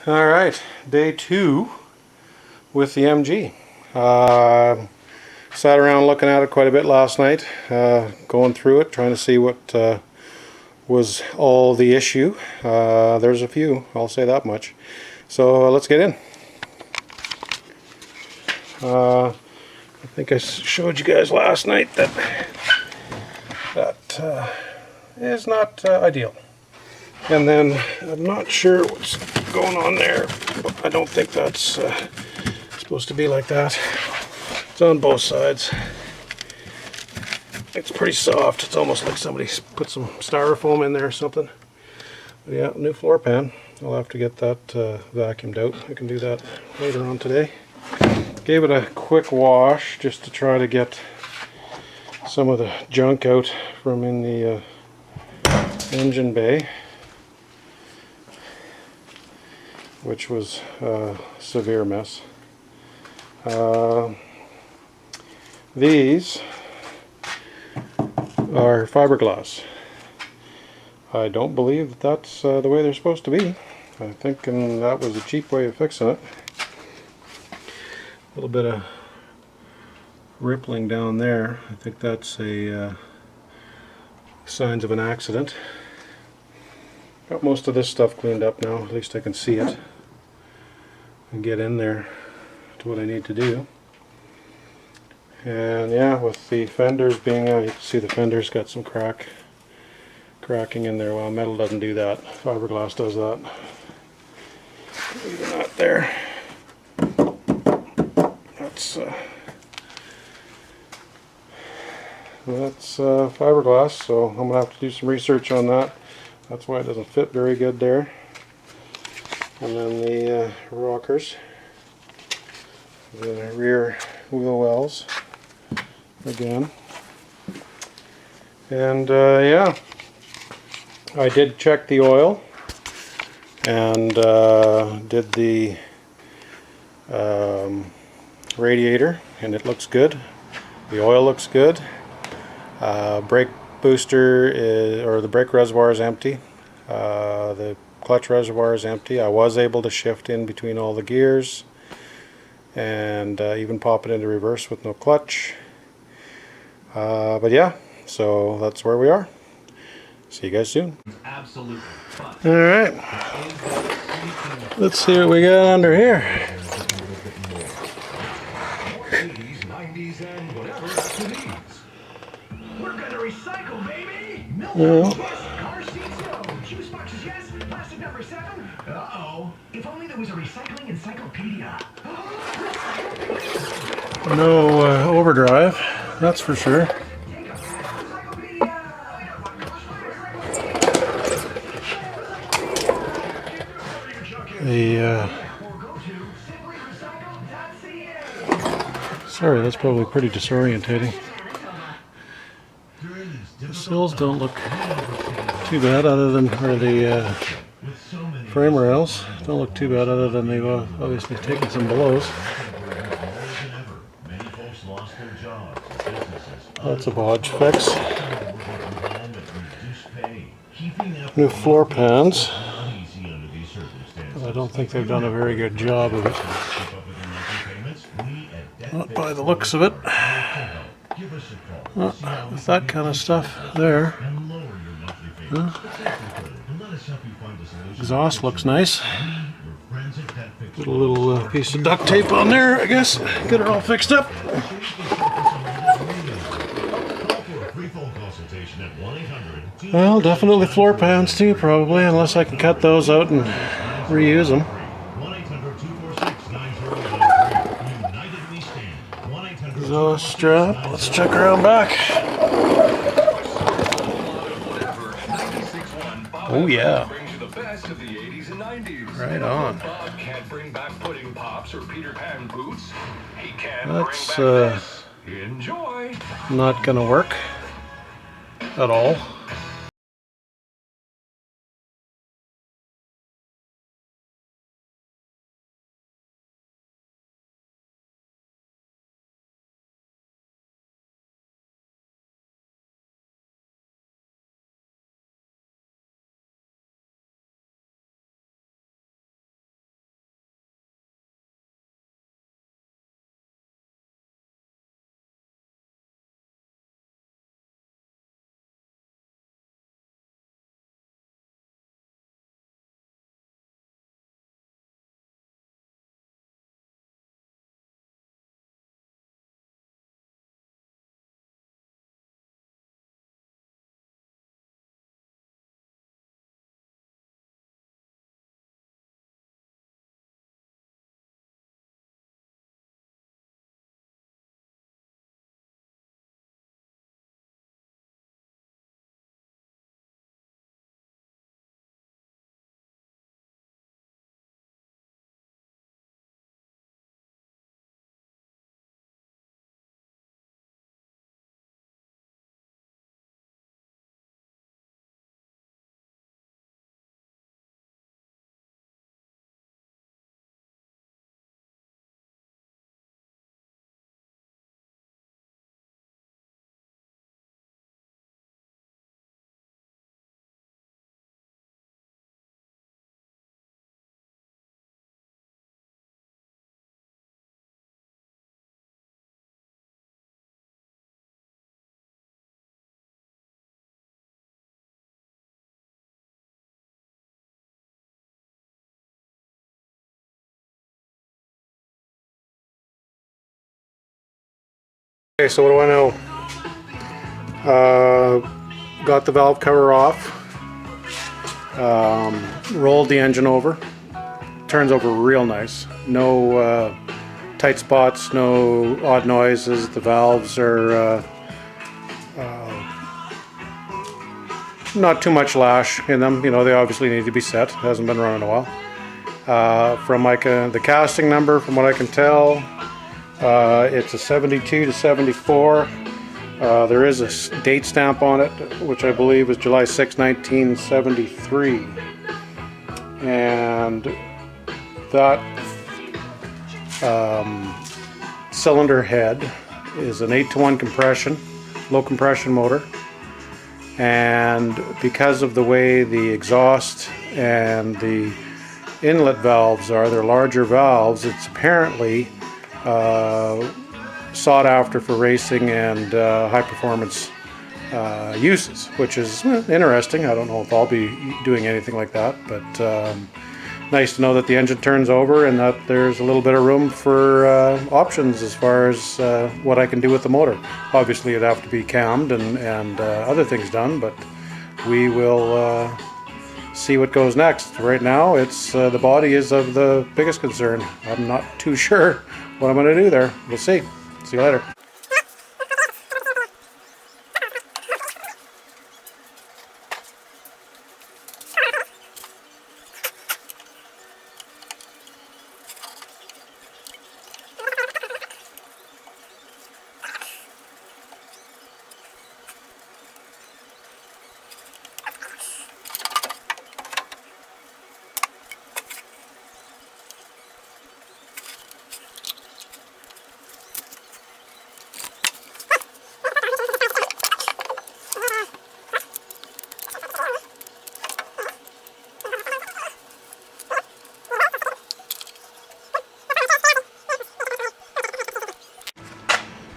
Alright, day 2 with the MG. Sat around looking at it quite a bit last night, going through it, trying to see what was all the issue. There's a few, I'll say that much. So let's get in. I think I showed you guys last night that is not ideal. And then I'm not sure what's going on there, but I don't think that's supposed to be like that. It's on both sides. It's pretty soft. It's almost like somebody put some styrofoam in there or something. But yeah, new floor pan. I'll have to get that vacuumed out. I can do that later on today. Gave it a quick wash just to try to get some of the junk out from in the engine bay, which was a severe mess. These are fiberglass. I don't believe that that's the way they're supposed to be. I'm thinking that was a cheap way of fixing it. A little bit of rippling down there. I think that's a signs of an accident. Got most of this stuff cleaned up now. At least I can see it and get in there to what I need to do. And yeah, with the fenders being out, you can see the fenders got some cracking in there. Well, metal doesn't do that. Fiberglass does that. Leave it out there. That's fiberglass, so I'm gonna have to do some research on that. That's why it doesn't fit very good there. And then the rockers, the rear wheel wells again. And yeah, I did check the oil and did the radiator, and it looks good. The oil looks good. Brake booster or the brake reservoir is empty. The clutch reservoir is empty. I was able to shift in between all the gears and even pop it into reverse with no clutch. But yeah, so that's where we are. See you guys soon. Absolutely. Alright, let's see what we got under here. We're gonna recycle, baby! Milk yes, car seats no, juice boxes yes, plastic number 7. Uh-oh, if only there was a recycling encyclopedia. No overdrive, that's for sure. Sorry, that's probably pretty disorientating. The sills don't look too bad, other than, or the frame rails don't look too bad, other than they've obviously taken some blows. That's a bodge fix. New floor pans. I don't think they've done a very good job of it. Not by the looks of it. With that kind of stuff there. Exhaust looks nice. Put a little piece of duct tape on there, I guess. Get it all fixed up. Well, definitely floor pans too, probably, unless I can cut those out and reuse them. Exhaust strap. Let's check around back. Oh yeah. Right on. That's not gonna work at all. Okay, so what do I know? Got the valve cover off. Rolled the engine over. Turns over real nice. No tight spots, no odd noises. The valves are not too much lash in them. You know, they obviously need to be set. It hasn't been running a while. From the casting number, from what I can tell, it's a 72 to 74. There is a date stamp on it, which I believe is July 6, 1973. And that cylinder head is an 8-to-1 compression, low compression motor. And because of the way the exhaust and the inlet valves are, they're larger valves, it's apparently sought after for racing and high performance uses, which is interesting. I don't know if I'll be doing anything like that, but nice to know that the engine turns over and that there's a little bit of room for options as far as what I can do with the motor. Obviously it'd have to be cammed and other things done, but we will see what goes next. Right now it's the body is of the biggest concern. I'm not too sure what I'm going to do there. We'll see. See you later.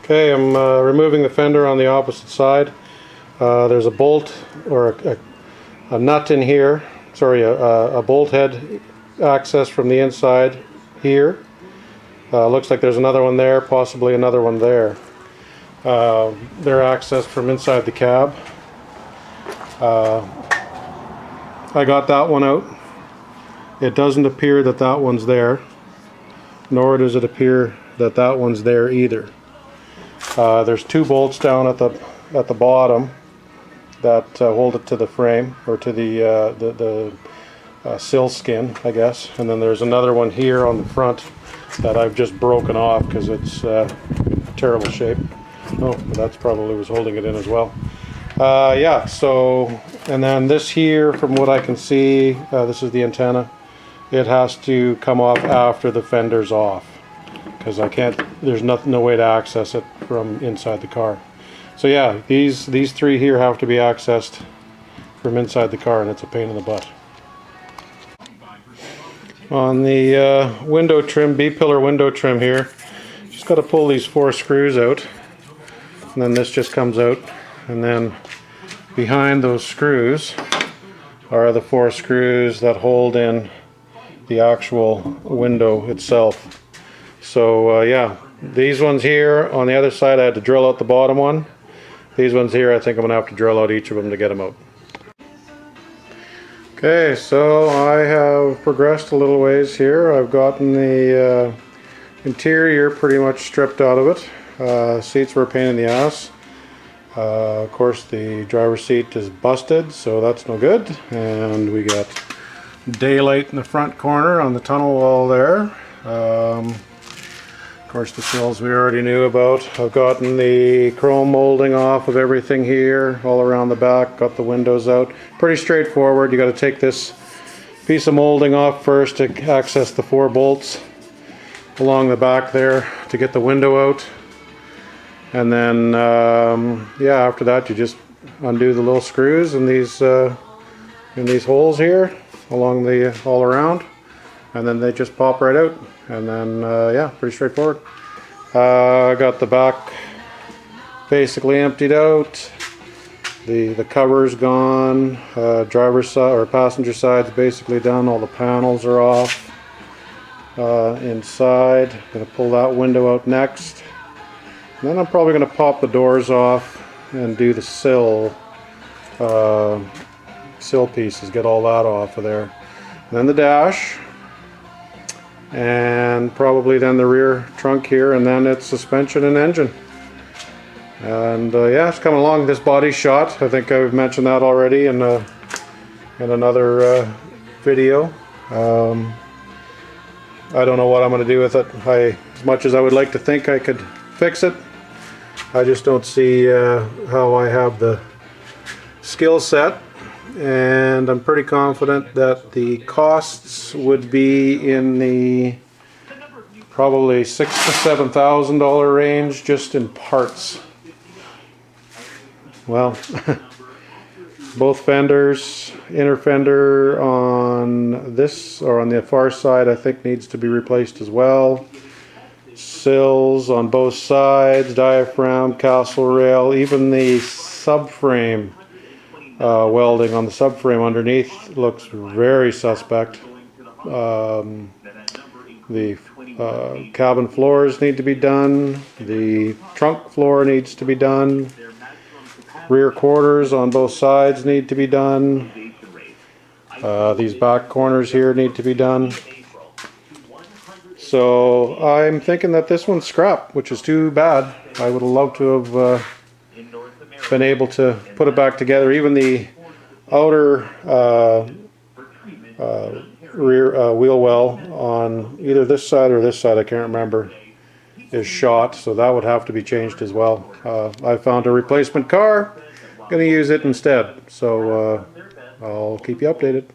Okay, I'm removing the fender on the opposite side. There's a bolt or a nut in here, sorry, a bolt head access from the inside here. Looks like there's another one there, possibly another one there. They're accessed from inside the cab. I got that one out. It doesn't appear that that one's there, nor does it appear that that one's there either. There's two bolts down at the bottom that hold it to the frame, or to the sill skin, I guess. And then there's another one here on the front that I've just broken off because it's in terrible shape. Oh, that's probably was holding it in as well. Yeah, so, and then this here, from what I can see, this is the antenna. It has to come off after the fender's off, because I can't, there's no way to access it from inside the car. So yeah, these three here have to be accessed from inside the car, and it's a pain in the butt. On the window trim, B-pillar window trim here, just got to pull these 4 screws out, and then this just comes out, and then behind those screws are the 4 screws that hold in the actual window itself. So yeah, these ones here on the other side, I had to drill out the bottom one. These ones here, I think I'm going to have to drill out each of them to get them out. Okay, so I have progressed a little ways here. I've gotten the interior pretty much stripped out of it. Seats were a pain in the ass. Of course, the driver's seat is busted, so that's no good. And we got daylight in the front corner on the tunnel wall there. Of course, the sills we already knew about. I've gotten the chrome molding off of everything here, all around the back, got the windows out. Pretty straightforward. You got to take this piece of molding off first to access the 4 bolts along the back there to get the window out. And then, yeah, after that you just undo the little screws in these holes here along all around, and then they just pop right out. And then, yeah, pretty straightforward. I got the back basically emptied out. The cover's gone. Driver's side or passenger side's basically done. All the panels are off inside. Gonna pull that window out next. Then I'm probably going to pop the doors off and do the sill pieces, get all that off of there. And then the dash, and probably then the rear trunk here, and then it's suspension and engine. And yeah, it's coming along. This body shot, I think I've mentioned that already in another video. I don't know what I'm going to do with it. As much as I would like to think I could fix it, I just don't see how I have the skill set, and I'm pretty confident that the costs would be in the probably $6,000 to $7,000 range just in parts. Well, both fenders, inner fender on this or on the far side, I think needs to be replaced as well. Sills on both sides, diaphragm, castle rail, even the subframe welding on the subframe underneath looks very suspect. The cabin floors need to be done. The trunk floor needs to be done. Rear quarters on both sides need to be done. These back corners here need to be done. So I'm thinking that this one's scrap, which is too bad. I would have loved to have been able to put it back together. Even the outer rear wheel well on either this side or this side, I can't remember, is shot, so that would have to be changed as well. I found a replacement car, going to use it instead, so I'll keep you updated.